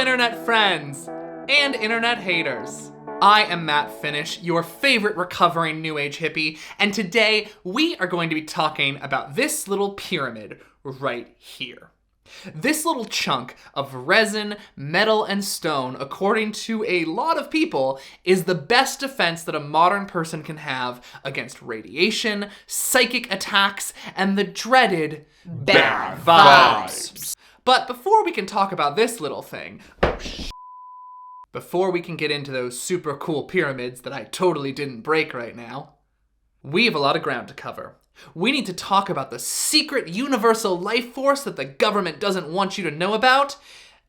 internet friends and internet haters. I am Matt Finish, your favorite recovering New Age hippie, and today we are going to be talking about this little pyramid right here. This little chunk of resin, metal, and stone, according to a lot of people, is the best defense that a modern person can have against radiation, psychic attacks, and the dreaded bad vibes. But before we can talk about this little thing, before we can get into those super cool pyramids that I totally didn't break right now, we have a lot of ground to cover. We need to talk about the secret universal life force that the government doesn't want you to know about,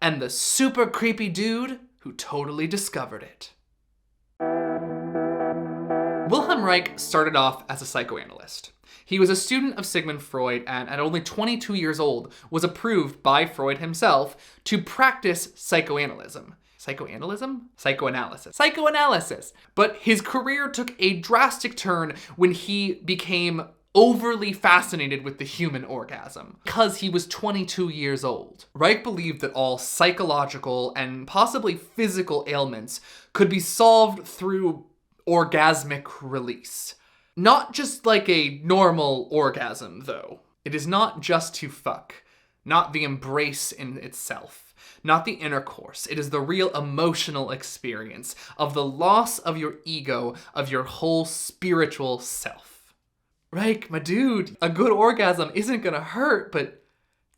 and the super creepy dude who totally discovered it. Wilhelm Reich started off as a psychoanalyst. He was a student of Sigmund Freud and at only 22 years old was approved by Freud himself to practice psychoanalysis. But his career took a drastic turn when he became overly fascinated with the human orgasm, because he was 22 years old. Reich believed that all psychological and possibly physical ailments could be solved through orgasmic release. Not just like a normal orgasm, though. It is not just to fuck, not the embrace in itself, not the intercourse. It is the real emotional experience of the loss of your ego, of your whole spiritual self. Reich, my dude, a good orgasm isn't gonna hurt, but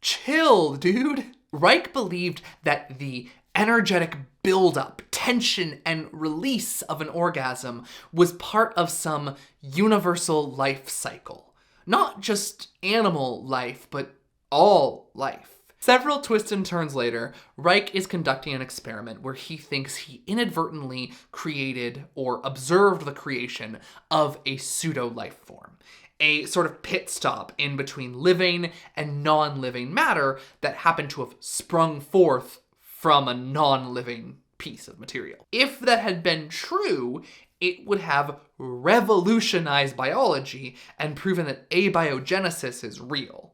chill, dude. Reich believed that the energetic buildup, tension, and release of an orgasm was part of some universal life cycle. Not just animal life, but all life. Several twists and turns later, Reich is conducting an experiment where he thinks he inadvertently created or observed the creation of a pseudo-life form. A sort of pit stop in between living and non-living matter that happened to have sprung forth from a non-living piece of material. If that had been true, it would have revolutionized biology and proven that abiogenesis is real.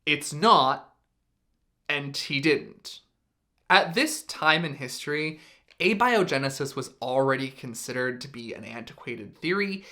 It's not, and he didn't. At this time in history, abiogenesis was already considered to be an antiquated theory,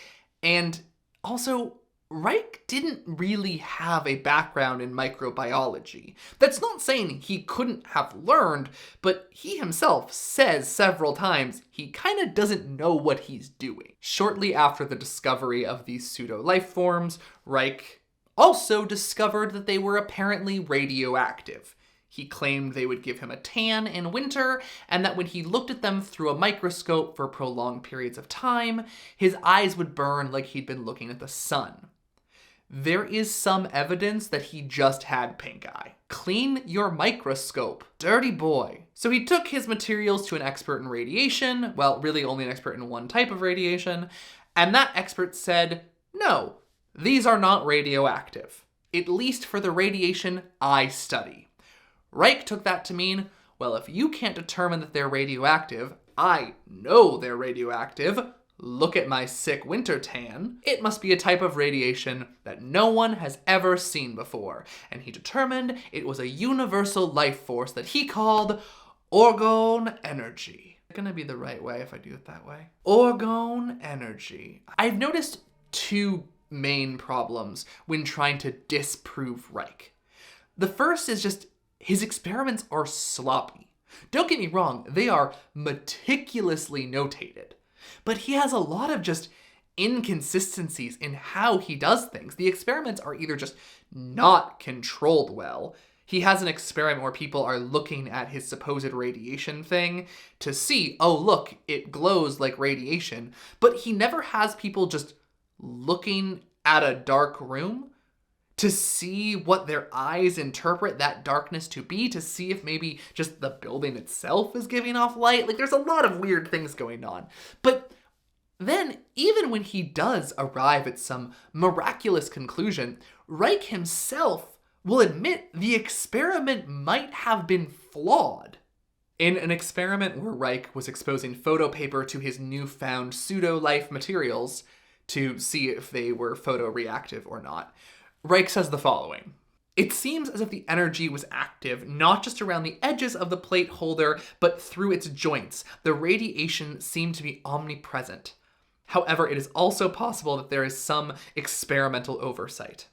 and also Reich didn't really have a background in microbiology. That's not saying he couldn't have learned, but he himself says several times he kind of doesn't know what he's doing. Shortly after the discovery of these pseudo-life forms, Reich also discovered that they were apparently radioactive. He claimed they would give him a tan in winter, and that when he looked at them through a microscope for prolonged periods of time, his eyes would burn like he'd been looking at the sun. There is some evidence that he just had pink eye. Clean your microscope, dirty boy. So he took his materials to an expert in radiation, well, really only an expert in one type of radiation, and that expert said, no, these are not radioactive, at least for the radiation I study. Reich took that to mean, well, if you can't determine that they're radioactive, I know they're radioactive. Look at my sick winter tan. It must be a type of radiation that no one has ever seen before. And he determined it was a universal life force that he called Orgone Energy. It's gonna be the right way if I do it that way. Orgone Energy. I've noticed two main problems when trying to disprove Reich. The first is just his experiments are sloppy. Don't get me wrong, they are meticulously notated. But he has a lot of just inconsistencies in how he does things. The experiments are either just not controlled well. He has an experiment where people are looking at his supposed radiation thing to see, oh look, it glows like radiation. But he never has people just looking at a dark room to see what their eyes interpret that darkness to be, to see if maybe just the building itself is giving off light. Like, there's a lot of weird things going on. But then, even when he does arrive at some miraculous conclusion, Reich himself will admit the experiment might have been flawed. In an experiment where Reich was exposing photo paper to his newfound pseudo-life materials to see if they were photoreactive or not, Reich says the following: It seems as if the energy was active, not just around the edges of the plate holder, but through its joints. The radiation seemed to be omnipresent. However, it is also possible that there is some experimental oversight.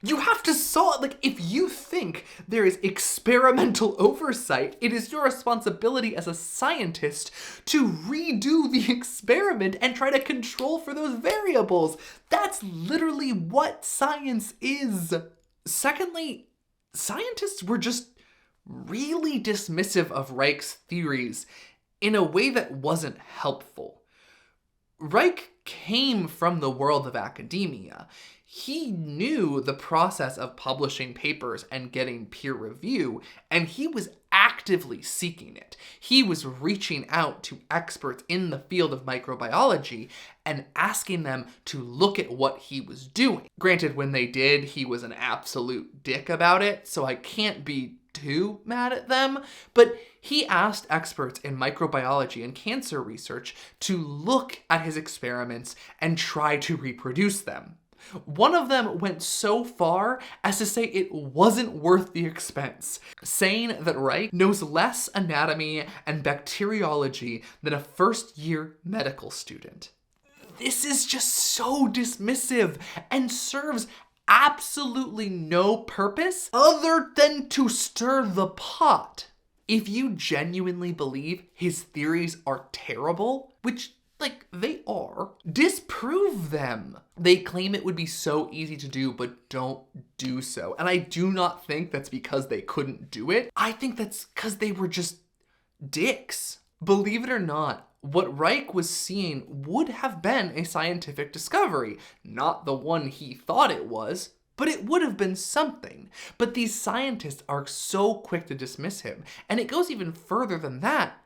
You have to solve, if you think there is experimental oversight, it is your responsibility as a scientist to redo the experiment and try to control for those variables. That's literally what science is. Secondly, scientists were just really dismissive of Reich's theories in a way that wasn't helpful. Reich came from the world of academia. He knew the process of publishing papers and getting peer review, and he was actively seeking it. He was reaching out to experts in the field of microbiology and asking them to look at what he was doing. Granted, when they did, he was an absolute dick about it, so I can't be too mad at them, but he asked experts in microbiology and cancer research to look at his experiments and try to reproduce them. One of them went so far as to say it wasn't worth the expense, saying that Reich knows less anatomy and bacteriology than a first-year medical student. This is just so dismissive and serves absolutely no purpose other than to stir the pot. If you genuinely believe his theories are terrible, which they are, disprove them. They claim it would be so easy to do, but don't do so. And I do not think that's because they couldn't do it. I think that's because they were just dicks. Believe it or not, what Reich was seeing would have been a scientific discovery. Not the one he thought it was, but it would have been something. But these scientists are so quick to dismiss him. And it goes even further than that.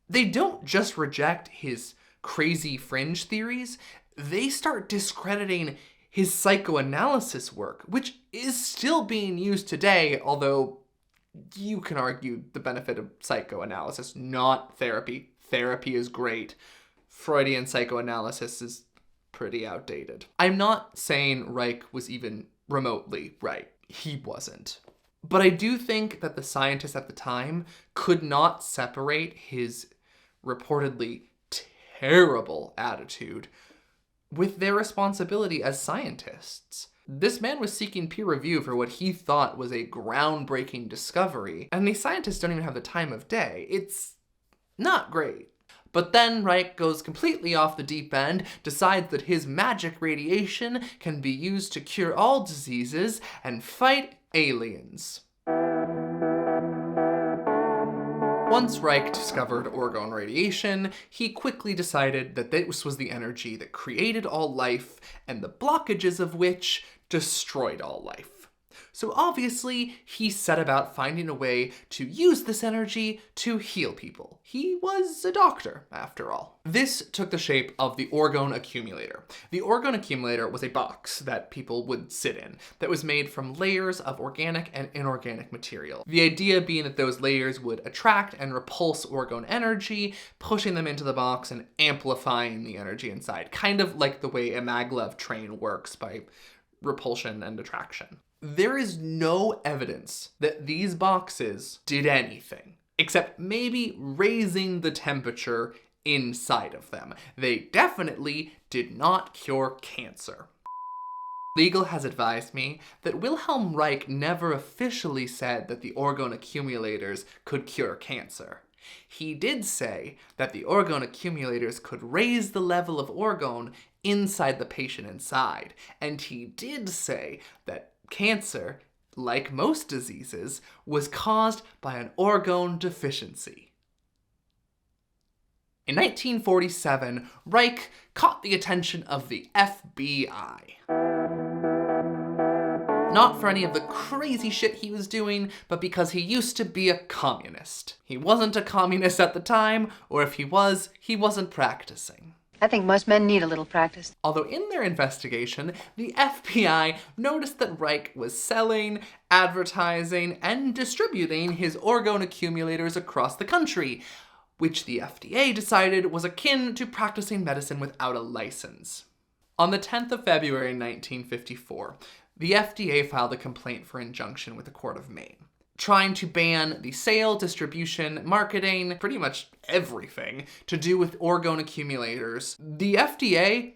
They don't just reject his crazy fringe theories, they start discrediting his psychoanalysis work, which is still being used today, although you can argue the benefit of psychoanalysis, not therapy. Therapy is great. Freudian psychoanalysis is pretty outdated. I'm not saying Reich was even remotely right. He wasn't. But I do think that the scientists at the time could not separate his reportedly terrible attitude with their responsibility as scientists. This man was seeking peer review for what he thought was a groundbreaking discovery, and these scientists don't even have the time of day. It's not great. But then Reich goes completely off the deep end, decides that his magic radiation can be used to cure all diseases and fight aliens. Once Reich discovered orgone radiation, he quickly decided that this was the energy that created all life and the blockages of which destroyed all life. So obviously, he set about finding a way to use this energy to heal people. He was a doctor, after all. This took the shape of the Orgone accumulator. The Orgone accumulator was a box that people would sit in that was made from layers of organic and inorganic material. The idea being that those layers would attract and repulse orgone energy, pushing them into the box and amplifying the energy inside, kind of like the way a maglev train works by repulsion and attraction. There is no evidence that these boxes did anything, except maybe raising the temperature inside of them. They definitely did not cure cancer. Legal has advised me that Wilhelm Reich never officially said that the orgone accumulators could cure cancer. He did say that the orgone accumulators could raise the level of orgone inside the patient inside, and he did say that cancer, like most diseases, was caused by an orgone deficiency. In 1947, Reich caught the attention of the FBI. Not for any of the crazy shit he was doing, but because he used to be a communist. He wasn't a communist at the time, or if he was, he wasn't practicing. I think most men need a little practice. Although in their investigation, the FBI noticed that Reich was selling, advertising, and distributing his orgone accumulators across the country, which the FDA decided was akin to practicing medicine without a license. On the 10th of February 1954, the FDA filed a complaint for injunction with the Court of Maine, trying to ban the sale, distribution, marketing, pretty much everything to do with orgone accumulators. The FDA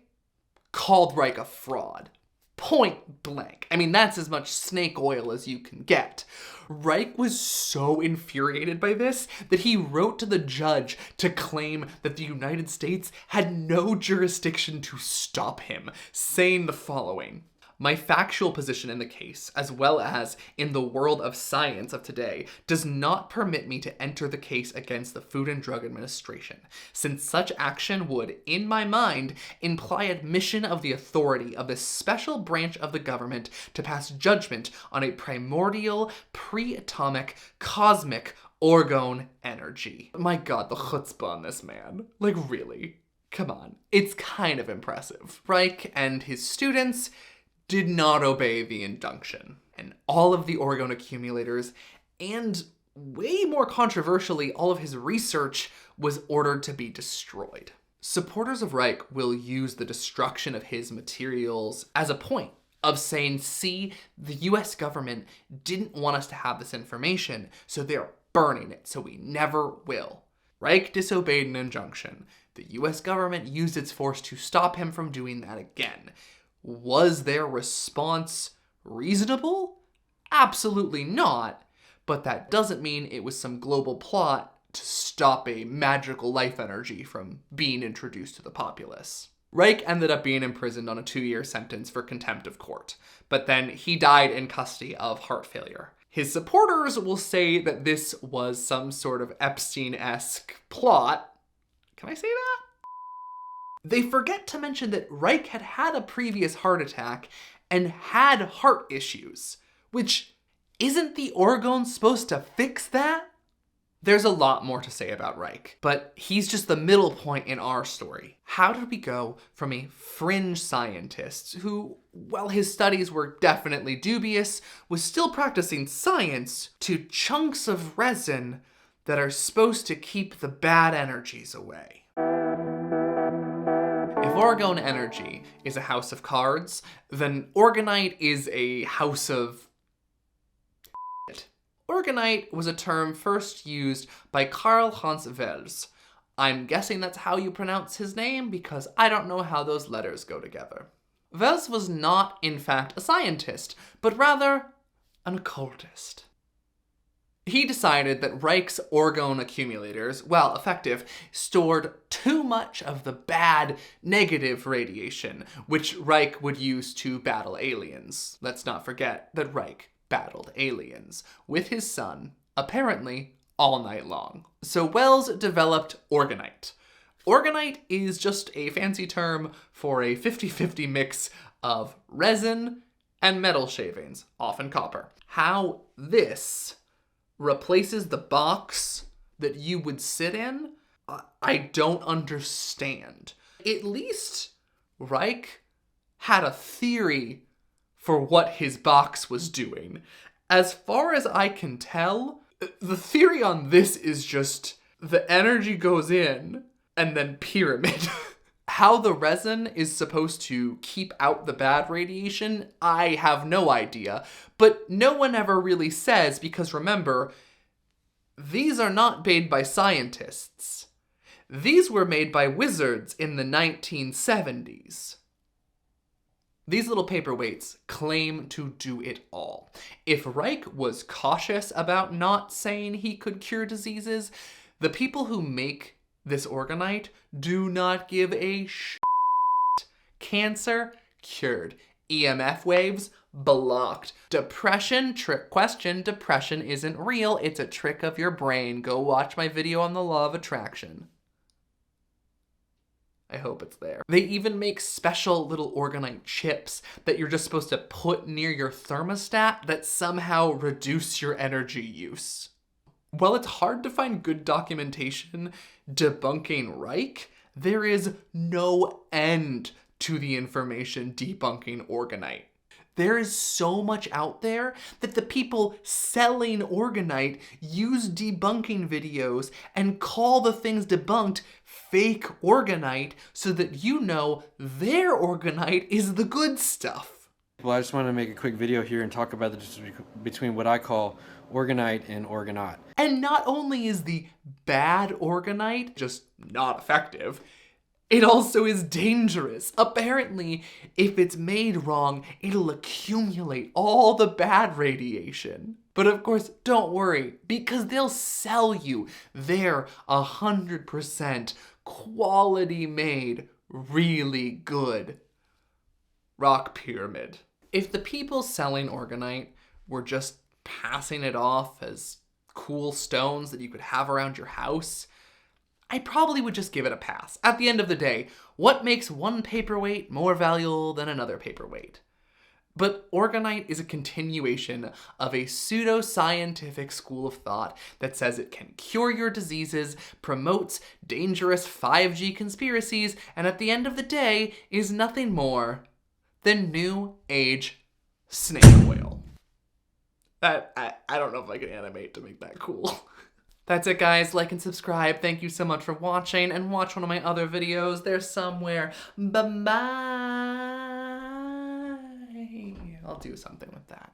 called Reich a fraud. Point blank. I mean, that's as much snake oil as you can get. Reich was so infuriated by this that he wrote to the judge to claim that the United States had no jurisdiction to stop him, saying the following: "My factual position in the case, as well as in the world of science of today, does not permit me to enter the case against the Food and Drug Administration, since such action would, in my mind, imply admission of the authority of this special branch of the government to pass judgment on a primordial, pre-atomic, cosmic Orgone Energy." My god, the chutzpah on this man. Like, really? Come on. It's kind of impressive. Reich and his students did not obey the injunction, and all of the orgone accumulators, and way more controversially, all of his research was ordered to be destroyed. Supporters of Reich will use the destruction of his materials as a point of saying, see, the US government didn't want us to have this information, so they're burning it, so we never will. Reich disobeyed an injunction. The US government used its force to stop him from doing that again. Was their response reasonable? Absolutely not, but that doesn't mean it was some global plot to stop a magical life energy from being introduced to the populace. Reich ended up being imprisoned on a 2-year sentence for contempt of court, but then he died in custody of heart failure. His supporters will say that this was some sort of Epstein-esque plot. Can I say that? They forget to mention that Reich had had a previous heart attack and had heart issues, which isn't the orgone supposed to fix that? There's a lot more to say about Reich, but he's just the middle point in our story. How did we go from a fringe scientist who, while his studies were definitely dubious, was still practicing science, to chunks of resin that are supposed to keep the bad energies away? If Orgone Energy is a house of cards, then Orgonite is a house of shit. Orgonite was a term first used by Karl Hans Wels. I'm guessing that's how you pronounce his name because I don't know how those letters go together. Wels was not, in fact, a scientist, but rather an occultist. He decided that Reich's orgone accumulators, while effective, stored too much of the bad, negative radiation, which Reich would use to battle aliens. Let's not forget that Reich battled aliens with his son, apparently, all night long. So Wels developed Orgonite. Orgonite is just a fancy term for a 50-50 mix of resin and metal shavings, often copper. How this replaces the box that you would sit in, I don't understand. At least Reich had a theory for what his box was doing. As far as I can tell, the theory on this is just the energy goes in and then pyramid. How the resin is supposed to keep out the bad radiation, I have no idea. But no one ever really says, because remember, these are not made by scientists. These were made by wizards in the 1970s. These little paperweights claim to do it all. If Reich was cautious about not saying he could cure diseases, the people who make this Orgonite do not give a shit. Cancer, cured. EMF waves, blocked. Depression, trick question, depression isn't real, it's a trick of your brain. Go watch my video on the law of attraction. I hope it's there. They even make special little Orgonite chips that you're just supposed to put near your thermostat that somehow reduce your energy use. While it's hard to find good documentation debunking Reich, there is no end to the information debunking Orgonite. There is so much out there that the people selling Orgonite use debunking videos and call the things debunked fake Orgonite so that you know their Orgonite is the good stuff. Well, I just want to make a quick video here and talk about the difference between what I call Orgonite and Orgonite. And not only is the bad Orgonite just not effective, it also is dangerous. Apparently, if it's made wrong, it'll accumulate all the bad radiation. But of course, don't worry, because they'll sell you their 100% quality made, really good rock pyramid. If the people selling Orgonite were just passing it off as cool stones that you could have around your house, I probably would just give it a pass. At the end of the day, what makes one paperweight more valuable than another paperweight? But Orgonite is a continuation of a pseudoscientific school of thought that says it can cure your diseases, promotes dangerous 5G conspiracies, and at the end of the day is nothing more than New Age snake oil. I don't know if I can animate to make that cool. That's it, guys. Like and subscribe. Thank you so much for watching, and watch one of my other videos. They're somewhere. Bye-bye. I'll do something with that.